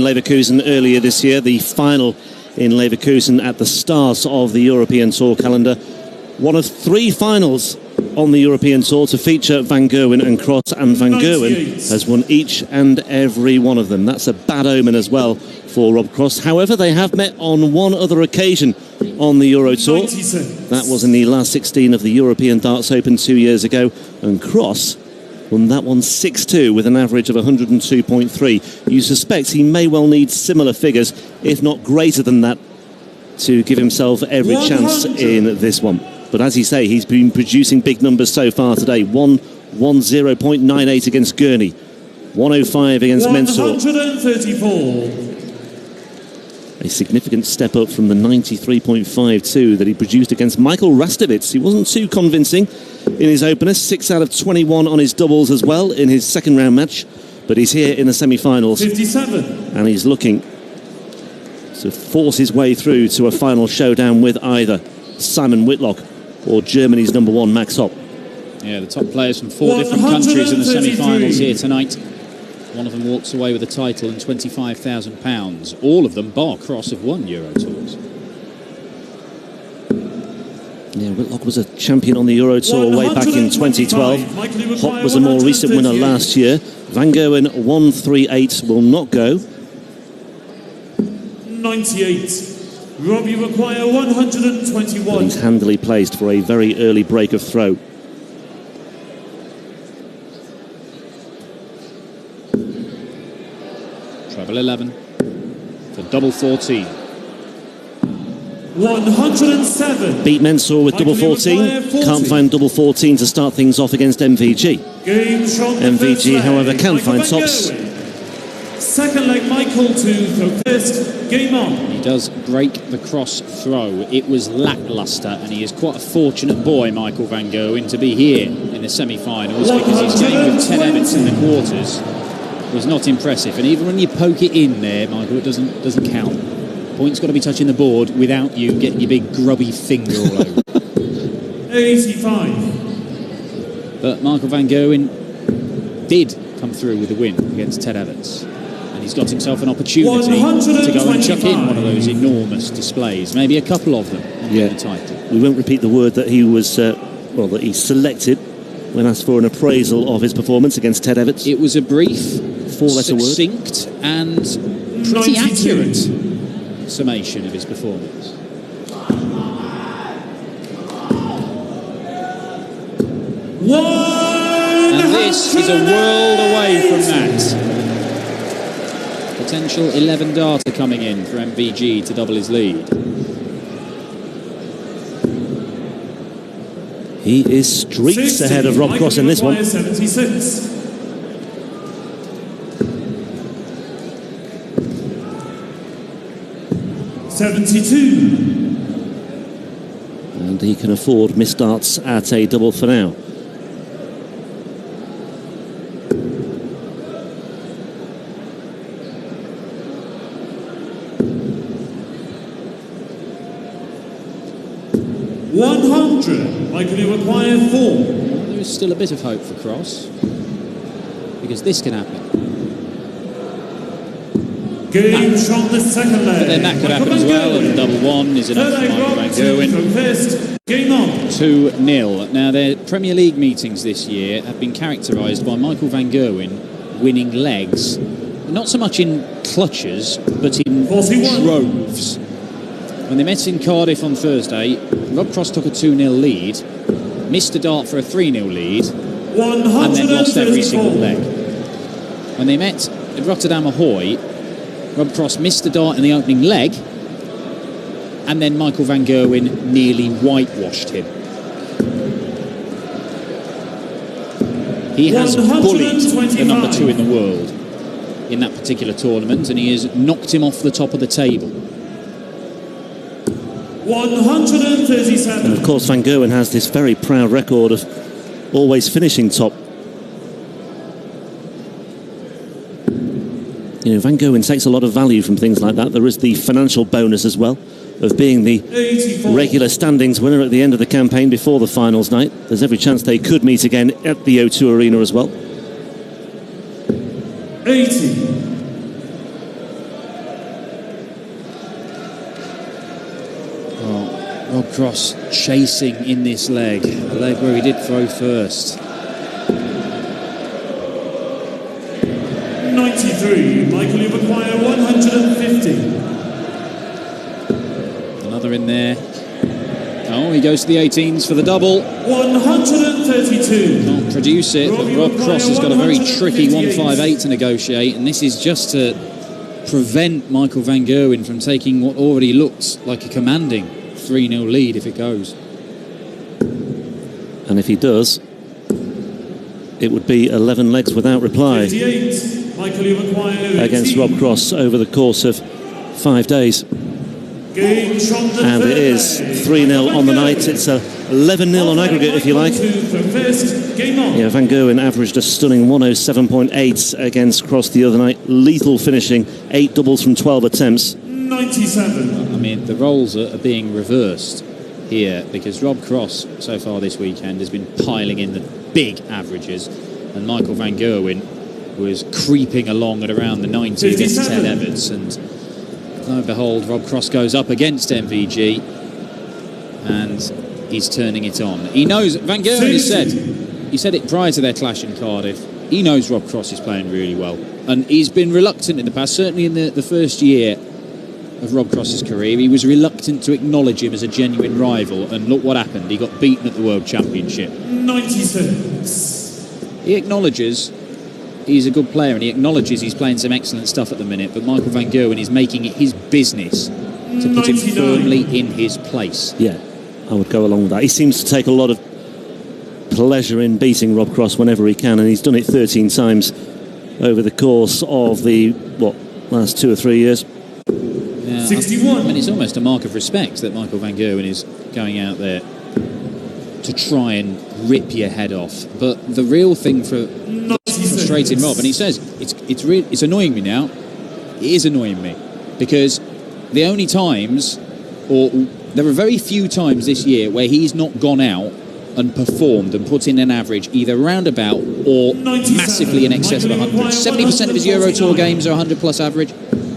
Leverkusen earlier this year, the final in Leverkusen at the start of the European Tour calendar. One of 3 finals on the European Tour to feature Van Gerwen and Cross, and Van Gerwen has won each and every one of them. That's a bad omen as well for Rob Cross. However, they have met on one other occasion on the Euro Tour. That was in the last 16 of the European Darts Open 2 years ago, and Cross won that one 6-2 with an average of 102.3. You suspect he may well need similar figures, if not greater than that, to give himself every chance in this one. But as you say, he's been producing big numbers so far today. 110.98 against Gurney, 105 against Mensur. 134. A significant step up from the 93.52 that he produced against Michael Rastovitz. He wasn't too convincing in his opener. 6 out of 21 on his doubles as well in his second round match. But he's here in the semi-finals. 57. And he's looking to force his way through to a final showdown with either Simon Whitlock or Germany's number 1, Max Hopp. Yeah, the top players from 4 different countries in the semi-finals here tonight. One of them walks away with a title and £25,000. All of them, bar Cross, have won Euro Tours. Yeah, Whitlock was a champion on the Euro Tour way back in 2012. Hopp was a more recent winner last year. Van Gerwen 138 will not go. 98. Robbie require 121. But he's handily placed for a very early break of throw. Treble 11 for double 14. 107. Beat Mensur with double 14. Can't find double 14 to start things off against MVG. MVG, however, can find tops. Second leg, Michael to throw first. Game on. He does break the cross throw. It was lacklustre, and he is quite a fortunate boy, Michael Van Gerwen, to be here in the semi-finals, because his game with Ted Evans in the quarters was not impressive. And even when you poke it in there, Michael, it doesn't count. Point's got to be touching the board without you getting your big grubby finger all over. 85. But Michael Van Gerwen did come through with the win against Ted Evans. And he's got himself an opportunity to go and chuck in one of those enormous displays, maybe a couple of them, and win the title. We won't repeat the word that he was, that he selected when asked for an appraisal of his performance against Ted Evans. It was a brief, succinct and pretty accurate summation of his performance. And this is a world away from that. Potential 11 darter coming in for MVG to double his lead. He is streaks ahead of Rob Cross in this one. 76. And he can afford misstarts at a double for now. Michael, you require 4. There is still a bit of hope for Cross, because this can happen. Game from the second leg. But then that could happen as well, and the double 1 is enough for Michael Van Gerwen. Game on. 2-0. Now, their Premier League meetings this year have been characterised by Michael Van Gerwen winning legs, not so much in clutches, but in 41. droves. When they met in Cardiff on Thursday, Rob Cross took a 2-0 lead, missed a dart for a 3-0 lead, and then lost every single leg. When they met at Rotterdam Ahoy, Rob Cross missed a dart in the opening leg, and then Michael Van Gerwen nearly whitewashed him. He has bullied the number 2 in the world in that particular tournament, and he has knocked him off the top of the table. 137. And of course, Van Gerwen has this very proud record of always finishing top. You know, Van Gerwen takes a lot of value from things like that. There is the financial bonus as well of being the 84. regular standings winner at the end of the campaign before the finals night. There's every chance they could meet again at the O2 Arena as well. 80. Rob Cross chasing in this leg, a leg where he did throw first. 93, Michael, you've acquired 150. Another in there. Oh, he goes to the 18s for the double. 132. Can't produce it, but Rob Cross has got a very tricky 158 to negotiate, and this is just to prevent Michael van Gerwen from taking what already looks like a commanding 3-0 lead if it goes. And if he does, it would be 11 legs without reply 58, Michael, you've acquired against Rob Cross over the course of 5 days. And it is 3-0 on the night. It's a 11-0 on aggregate, if you like. Yeah, Van Gerwen averaged a stunning 107.8 against Cross the other night. Lethal finishing, 8 doubles from 12 attempts. 97. I mean, the roles are being reversed here because Rob Cross so far this weekend has been piling in the big averages, and Michael van Gerwen was creeping along at around the 90 against Ted Everts, and lo and behold, Rob Cross goes up against MVG and he's turning it on. He knows, Van Gerwen has said, he said it prior to their clash in Cardiff, he knows Rob Cross is playing really well, and he's been reluctant in the past, certainly in the first year of Rob Cross's career, he was reluctant to acknowledge him as a genuine rival, and look what happened, he got beaten at the World Championship. 96. He acknowledges he's a good player, and he acknowledges he's playing some excellent stuff at the minute, but Michael van Gerwen is making it his business to put him firmly in his place. Yeah, I would go along with that. He seems to take a lot of pleasure in beating Rob Cross whenever he can, and he's done it 13 times over the course of the, last 2 or 3 years. Yeah, 61. I mean, it's almost a mark of respect that Michael van Gerwen is going out there to try and rip your head off. But the real thing for frustrating Rob, and he says it's annoying me now. It is annoying me because the only times, or there are very few times this year where he's not gone out and performed and put in an average either roundabout or massively in excess of 100. 70% of his Euro Tour games are 100 plus average.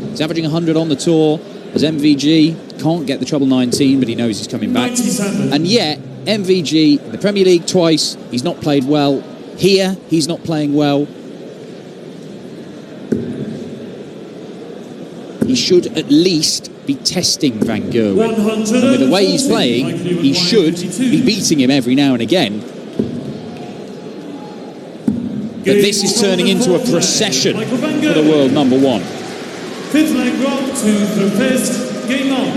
He's averaging 100 on the tour as MVG. Can't get the treble 19, but he knows he's coming back. 97. And yet MVG in the Premier League twice, he's not played well. Here, he's not playing well. He should at least be testing Van Gerwen. And with the way he's playing, he should be beating him every now and again. But this is turning into a procession for the world number one. 5th leg, Rob, to the first game on.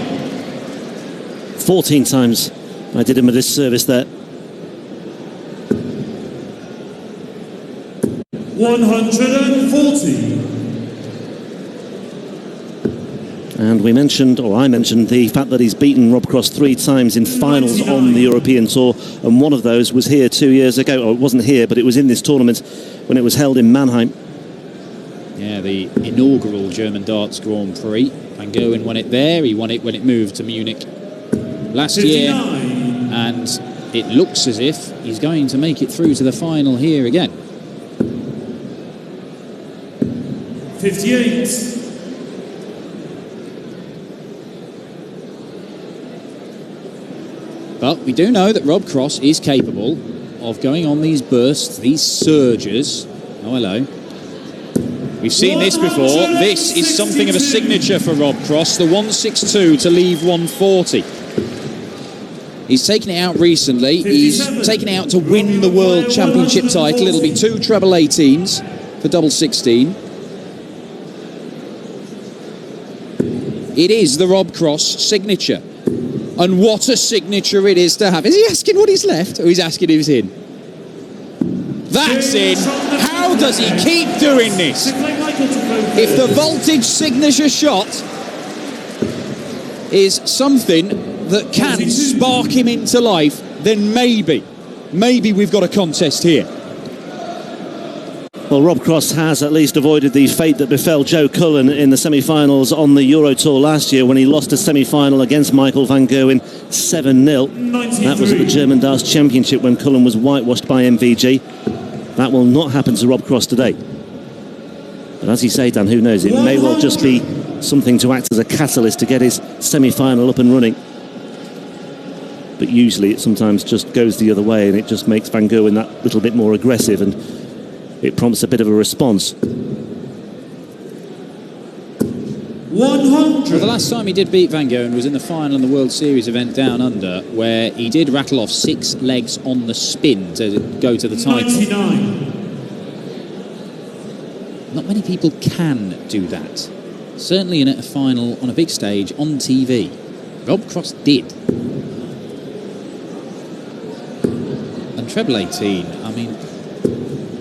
14 times I did him a disservice there. 140. And we mentioned, or I mentioned, the fact that he's beaten Rob Cross 3 times in finals on the European Tour, and one of those was here 2 years ago. Or it wasn't here, but it was in this tournament when it was held in Mannheim. Yeah, the inaugural German darts Grand Prix. Van Gerwen won it there. He won it when it moved to Munich last 59. year. And it looks as if he's going to make it through to the final here again. 58. But we do know that Rob Cross is capable of going on these bursts, these surges. Oh, hello. We've seen this before. This is something of a signature for Rob Cross, the 162 to leave 140. He's taken it out recently. He's taken it out to win the World Championship title. It'll be 2 treble 18s for double 16. It is the Rob Cross signature. And what a signature it is to have. Is he asking what he's left? Or he's asking if he's in? That's in. How does he keep doing this? If the voltage signature shot is something that can spark him into life, then maybe we've got a contest here. Well, Rob Cross has at least avoided the fate that befell Joe Cullen in the semi-finals on the Euro Tour last year when he lost a semi-final against Michael van Gerwen 7-0. That was at the German Darts Championship when Cullen was whitewashed by MVG. That will not happen to Rob Cross today. But as you say, Dan, who knows? It may well just be something to act as a catalyst to get his semi-final up and running. but usually it sometimes just goes the other way, and it just makes Van Gerwen that little bit more aggressive, and it prompts a bit of a response. 100. Well, the last time he did beat Van Gerwen was in the final in the World Series event Down Under, where he did rattle off 6 legs on the spin to go to the title. 99. Not many people can do that. Certainly in a final on a big stage on TV. Rob Cross did. And treble 18, I mean...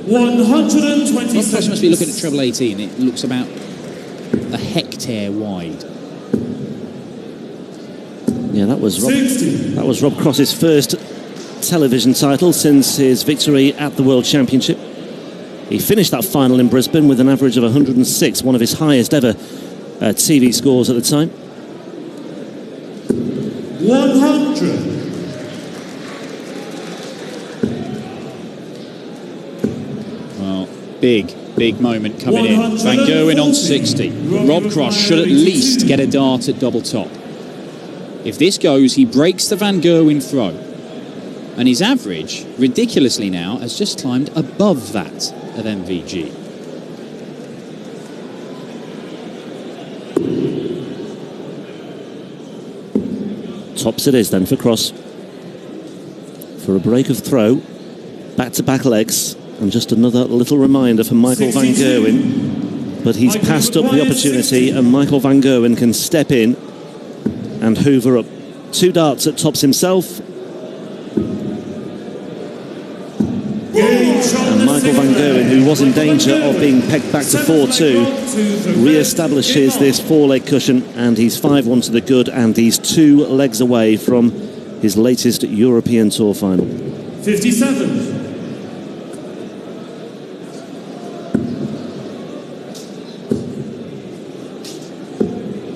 126. Rob Cross must be looking at treble 18. It looks about a hectare wide. Yeah, that was Rob Cross's first television title since his victory at the World Championship. He finished that final in Brisbane with an average of 106, one of his highest ever TV scores at the time. 100. Well, big moment coming in. Van Gerwen on 60. Rob Cross should at least get a dart at double top. If this goes, he breaks the Van Gerwen throw. And his average, ridiculously now, has just climbed above that of MVG. Tops it is then for Cross. For a break of throw, back-to-back legs, and just another little reminder for Michael Van Gerwen. But he's passed up the opportunity, and Michael Van Gerwen can step in and hoover up 2 darts at tops himself. And Michael Van Gerwen, who was in danger of being pegged back to 4-2, re-establishes this 4-leg cushion, and he's 5-1 to the good, and he's 2 legs away from his latest European Tour final. 57.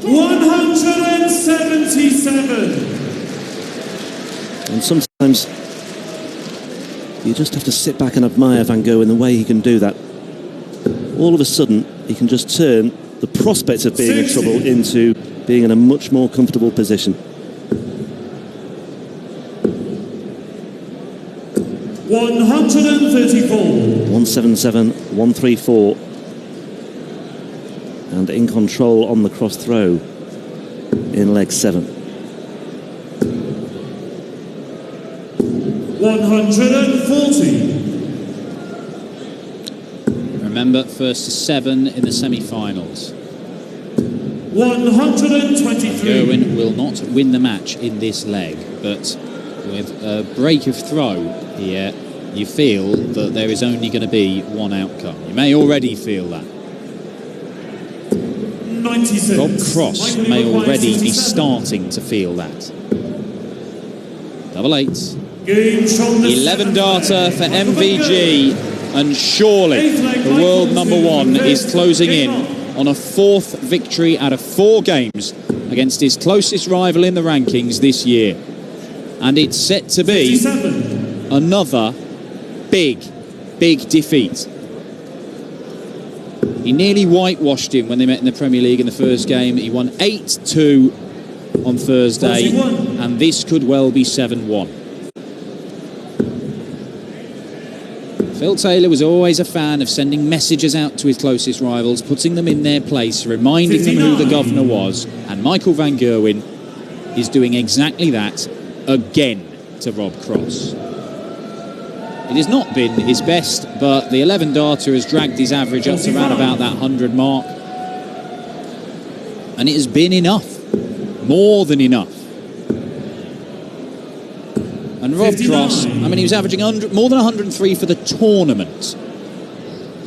177. And sometimes you just have to sit back and admire Van Gerwen, the way he can do that. All of a sudden, he can just turn the prospect of being in trouble into being in a much more comfortable position. 134. 177, 134. And in control on the cross throw in leg 7. 140. Remember, first to 7 in the semi-finals. 123. Gerwen will not win the match in this leg, but with a break of throw here, you feel that there is only going to be one outcome. You may already feel that. 96. Rob Cross may already be starting to feel that. Double 8. 11 darter for MVG, and surely the world number 1 is closing in on a 4th victory out of 4 games against his closest rival in the rankings this year. And it's set to be another big defeat. He nearly whitewashed him when they met in the Premier League in the first game. He won 8-2 on Thursday, and this could well be 7-1. Phil Taylor was always a fan of sending messages out to his closest rivals, putting them in their place, reminding them who the governor was, and Michael Van Gerwen is doing exactly that again to Rob Cross. It has not been his best, but the 11 darter has dragged his average up to around about that 100 mark, and it has been enough, more than enough. And Rob Cross, I mean, he was averaging more than 103 for the tournament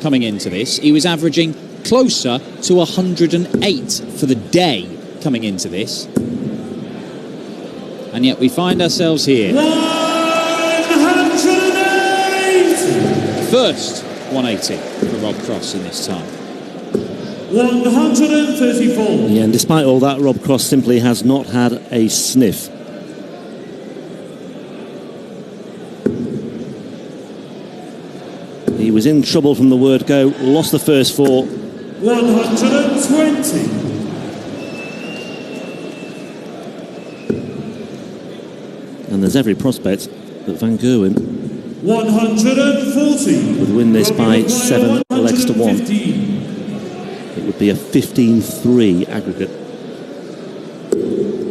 coming into this. He was averaging closer to 108 for the day coming into this. And yet we find ourselves here. 108! First 180 for Rob Cross in this time. 134. Yeah, and despite all that, Rob Cross simply has not had a sniff. He was in trouble from the word go, lost the first 4. 120. And there's every prospect that Van Gerwen 140. would win this by 7 legs to 1. It would be a 15-3 aggregate,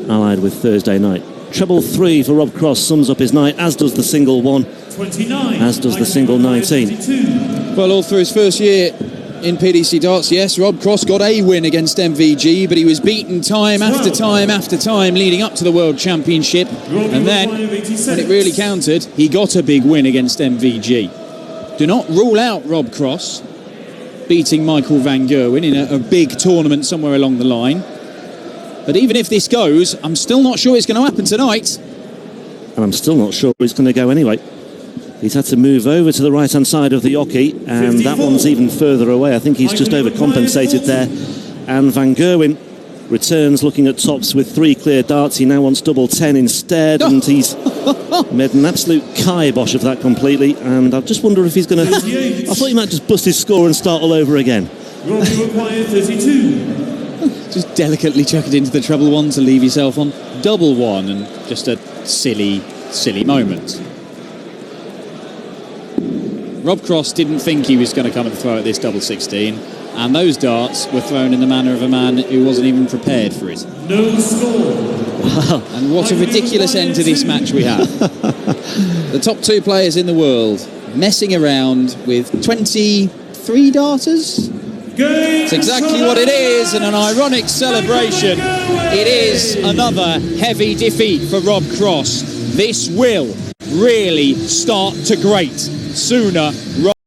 allied with Thursday night. Treble 3 for Rob Cross sums up his night, as does the single 1, 29. as does the single 19. Well, all through his first year in PDC Darts, yes, Rob Cross got a win against MVG, but he was beaten time after time after time leading up to the World Championship. And then, when it really counted, he got a big win against MVG. Do not rule out Rob Cross beating Michael Van Gerwen in a big tournament somewhere along the line. But even if this goes, I'm still not sure it's going to happen tonight. And I'm still not sure he's going to go anyway. He's had to move over to the right-hand side of the Yoki, and 54. That one's even further away. I think he's just overcompensated there. And Van Gerwen returns looking at tops with 3 clear darts. He now wants double 10 instead, and he's made an absolute kibosh of that completely. And I just wonder if he's going to... I thought he might just bust his score and start all over again. Require 32. Just delicately chuck it into the treble 1 to leave yourself on double 1, and just a silly, silly moment. Rob Cross didn't think he was going to come and throw at this double 16, and those darts were thrown in the manner of a man who wasn't even prepared for it. No score. Wow. And what a ridiculous end to this match we have. The top 2 players in the world messing around with 23 darters. It's exactly what it is, and an ironic celebration. It is another heavy defeat for Rob Cross. This will really start to grate sooner rather